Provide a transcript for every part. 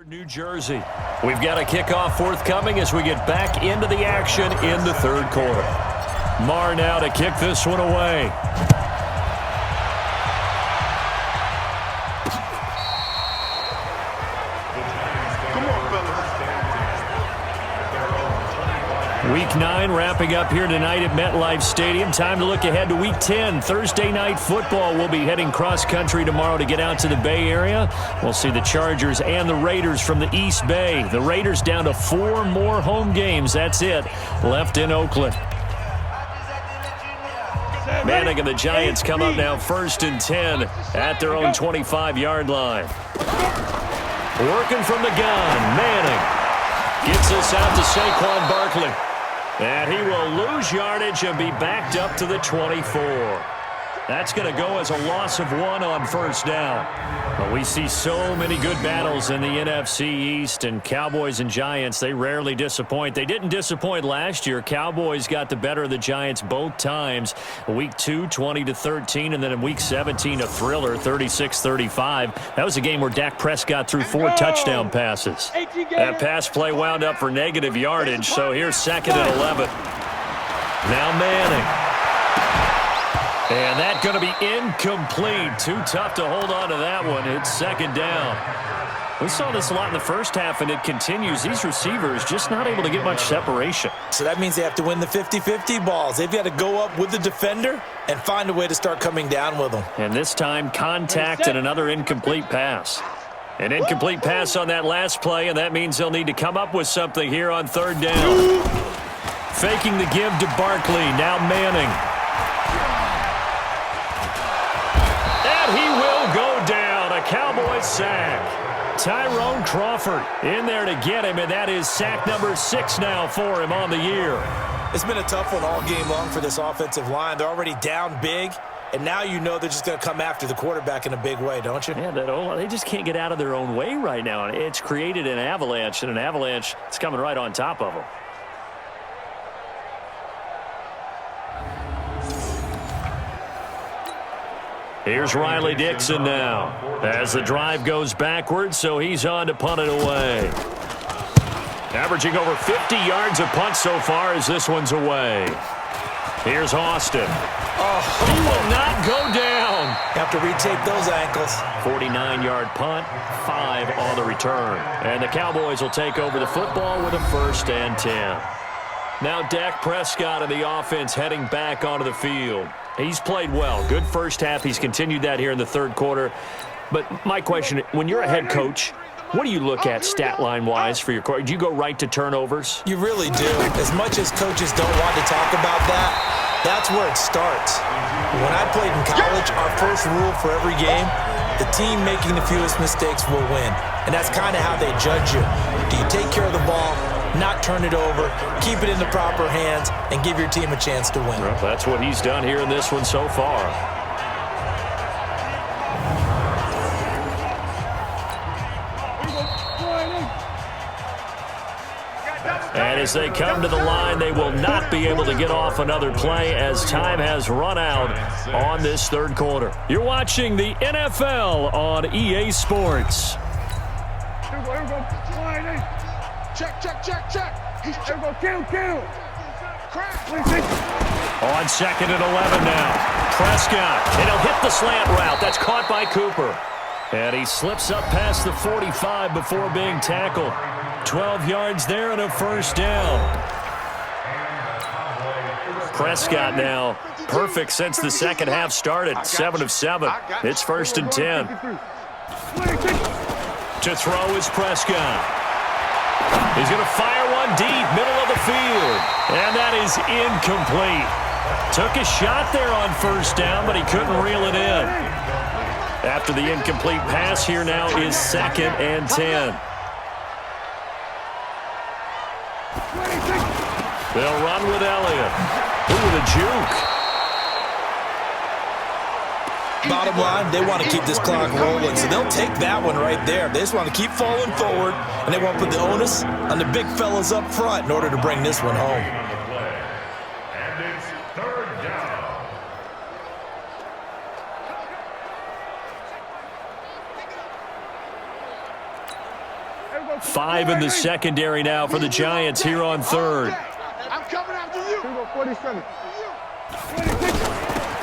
New Jersey. We've got a kickoff forthcoming as we get back into the action in the third quarter. Marr now to kick this one away. Week 9 wrapping up here tonight at MetLife Stadium. Time to look ahead to Week 10. Thursday night football. We'll be heading cross-country tomorrow to get out to the Bay Area. We'll see the Chargers and the Raiders from the East Bay. The Raiders down to 4 more home games. That's it. Left in Oakland. Manning and the Giants come up now 1st and 10 at their own 25-yard line. Working from the gun. Manning gets us out to Saquon Barkley. And he will lose yardage and be backed up to the 24. That's going to go as a loss of 1 on first down. But we see so many good battles in the NFC East, and Cowboys and Giants, they rarely disappoint. They didn't disappoint last year. Cowboys got the better of the Giants both times. Week 2, 20-13, and then in Week 17, a thriller, 36-35. That was a game where Dak Prescott threw 4 touchdown passes. That pass play wound up for negative yardage, so here's 2nd and 11. Now Manning. And that's going to be incomplete. Too tough to hold on to that one. It's 2nd down. We saw this a lot in the first half, and it continues. These receivers just not able to get much separation. So that means they have to win the 50-50 balls. They've got to go up with the defender and find a way to start coming down with them. And this time, contact and another incomplete pass. An incomplete pass on that last play, and that means they'll need to come up with something here on 3rd down. Faking the give to Barkley. Now Manning. He will go down. A Cowboys sack. Tyrone Crawford in there to get him, and that is sack number 6 now for him on the year. It's been a tough one all game long for this offensive line. They're already down big, and now you know they're just going to come after the quarterback in a big way, don't you? Yeah, they just can't get out of their own way right now. It's created an avalanche, and an avalanche is coming right on top of them. Here's Riley Dixon now as the drive goes backwards, so he's on to punt it away. Averaging over 50 yards a punt so far as this one's away. Here's Austin. He will not go down. Have to retake those ankles. 49-yard punt, 5 on the return. And the Cowboys will take over the football with a 1st and 10. Now Dak Prescott and the offense heading back onto the field. He's played well. Good first half. He's continued that here in the 3rd quarter. But my question, when you're a head coach, what do you look at stat line-wise for your quarterback? Do you go right to turnovers? You really do. As much as coaches don't want to talk about that, that's where it starts. When I played in college, our first rule for every game, the team making the fewest mistakes will win. And that's kind of how they judge you. Do you take care of the ball, not turn it over, keep it in the proper hands, and give your team a chance to win? Well, that's what he's done here in this one so far. And as they come to the line, they will not be able to get off another play as time has run out on this 3rd quarter. You're watching the NFL on EA Sports. Kill. On 2nd and 11 now. Prescott, and he'll hit the slant route. That's caught by Cooper. And he slips up past the 45 before being tackled. 12 yards there and a 1st down. Prescott now perfect since the 2nd half started. 7 of 7. It's 1st and 10. To throw is Prescott. He's going to fire one deep, middle of the field. And that is incomplete. Took a shot there on 1st down, but he couldn't reel it in. After the incomplete pass, here now is 2nd and 10. They'll run with Elliott. Ooh, the juke. Bottom line, they want to keep this clock rolling, so they'll take that one right there. They just want to keep falling forward, and they want to put the onus on the big fellas up front in order to bring this one home. And it's 3rd down. 5 in the secondary now for the Giants here on third. I'm coming after you. 47.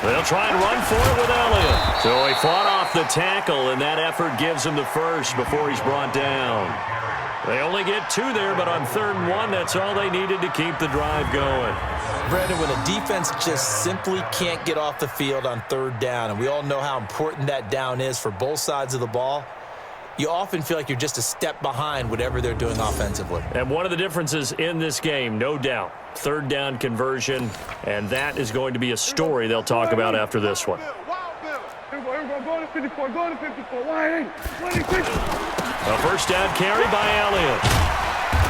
They'll try and run for it with Elliott. So he fought off the tackle, and that effort gives him the first before he's brought down. They only get 2 there, but on 3rd and 1, that's all they needed to keep the drive going. Brandon, when a defense just simply can't get off the field on 3rd down, and we all know how important that down is for both sides of the ball, you often feel like you're just a step behind whatever they're doing offensively. And one of the differences in this game, no doubt, 3rd down conversion, and that is going to be a story they'll talk about after this one. Go to 54. Go to 54. Why? A first down carry by Elliott.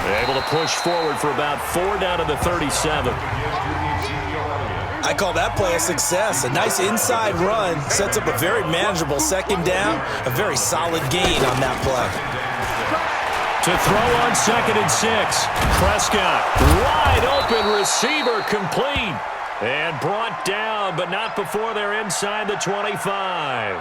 They're able to push forward for about 4 down to the 37. I call that play a success. A nice inside run sets up a very manageable 2nd down, a very solid gain on that play. To throw on 2nd and 6. Prescott, wide open receiver, complete. And brought down, but not before they're inside the 25.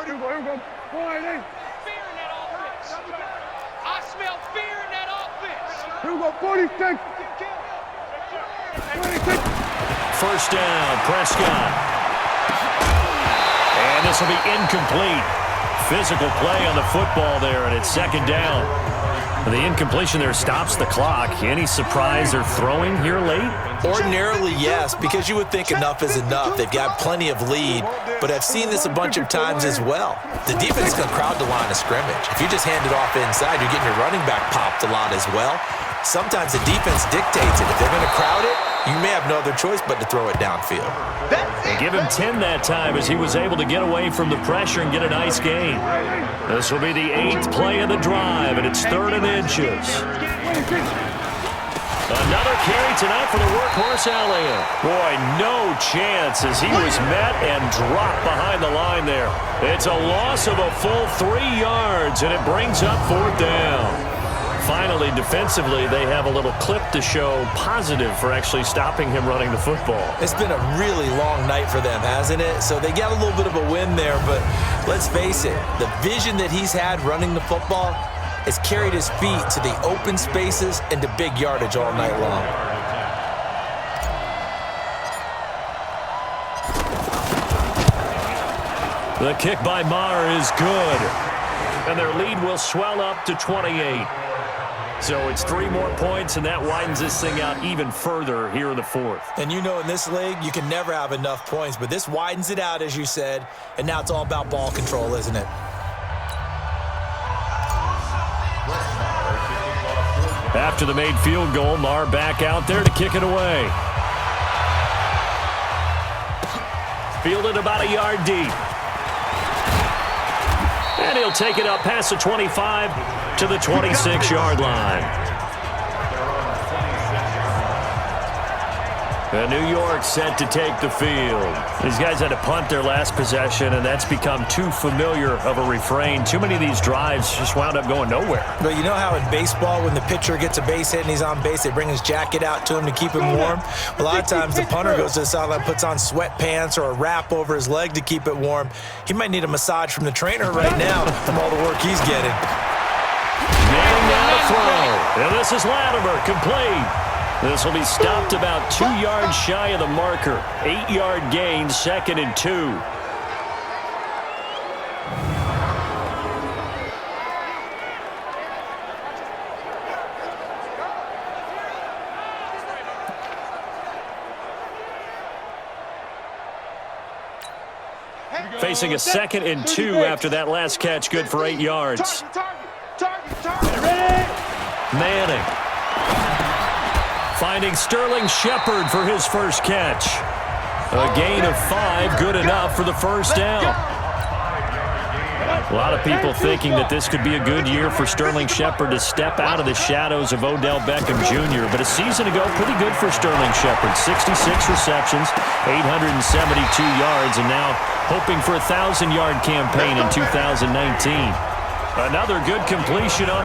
Here we go. Fear in that offense. I smell fear in that offense. Here we go. 46. 26. First down, Prescott. And this will be incomplete. Physical play on the football there, and it's 2nd down. The incompletion there stops the clock. Any surprise they're throwing here late? Ordinarily, yes, because you would think enough is enough. They've got plenty of lead, but I've seen this a bunch of times as well. The defense can crowd the line of scrimmage. If you just hand it off inside, you're getting your running back popped a lot as well. Sometimes the defense dictates it. If they're going to crowd it, you may have no other choice but to throw it downfield. They give him 10 that time as he was able to get away from the pressure and get a nice gain. This will be the 8th play of the drive, and it's 3rd and inches. Another carry tonight for the workhorse Elliott. Boy, no chance as he was met and dropped behind the line there. It's a loss of a full 3 yards, and it brings up 4th down. Finally, defensively, they have a little clip to show positive for actually stopping him running the football. It's been a really long night for them, hasn't it? So they got a little bit of a win there, but let's face it, the vision that he's had running the football has carried his feet to the open spaces and to big yardage all night long. The kick by Maher is good, and their lead will swell up to 28. So it's 3 more points, and that widens this thing out even further here in the 4th. And you know in this league, you can never have enough points, but this widens it out, as you said, and now it's all about ball control, isn't it? After the made field goal, Maher back out there to kick it away. Fielded about a yard deep. And he'll take it up past the 25 to the 26-yard line. New York set to take the field. These guys had to punt their last possession, and that's become too familiar of a refrain. Too many of these drives just wound up going nowhere. But you know how in baseball, when the pitcher gets a base hit and he's on base, they bring his jacket out to him to keep him warm? A lot of times the punter goes to the sideline, puts on sweatpants or a wrap over his leg to keep it warm. He might need a massage from the trainer right now from all the work he's getting. Manning now to throw. And this is Latimer, complete. This will be stopped about 2 yards shy of the marker. 8-yard gain, 2nd and 2. Facing a 2nd and 2 after that last catch, good for 8 yards. Manning. Finding Sterling Shepard for his first catch. A gain of 5, good enough for the first down. A lot of people thinking that this could be a good year for Sterling Shepard to step out of the shadows of Odell Beckham Jr. But a season ago, pretty good for Sterling Shepard. 66 receptions, 872 yards, and now hoping for a 1,000-yard campaign in 2019. Another good completion on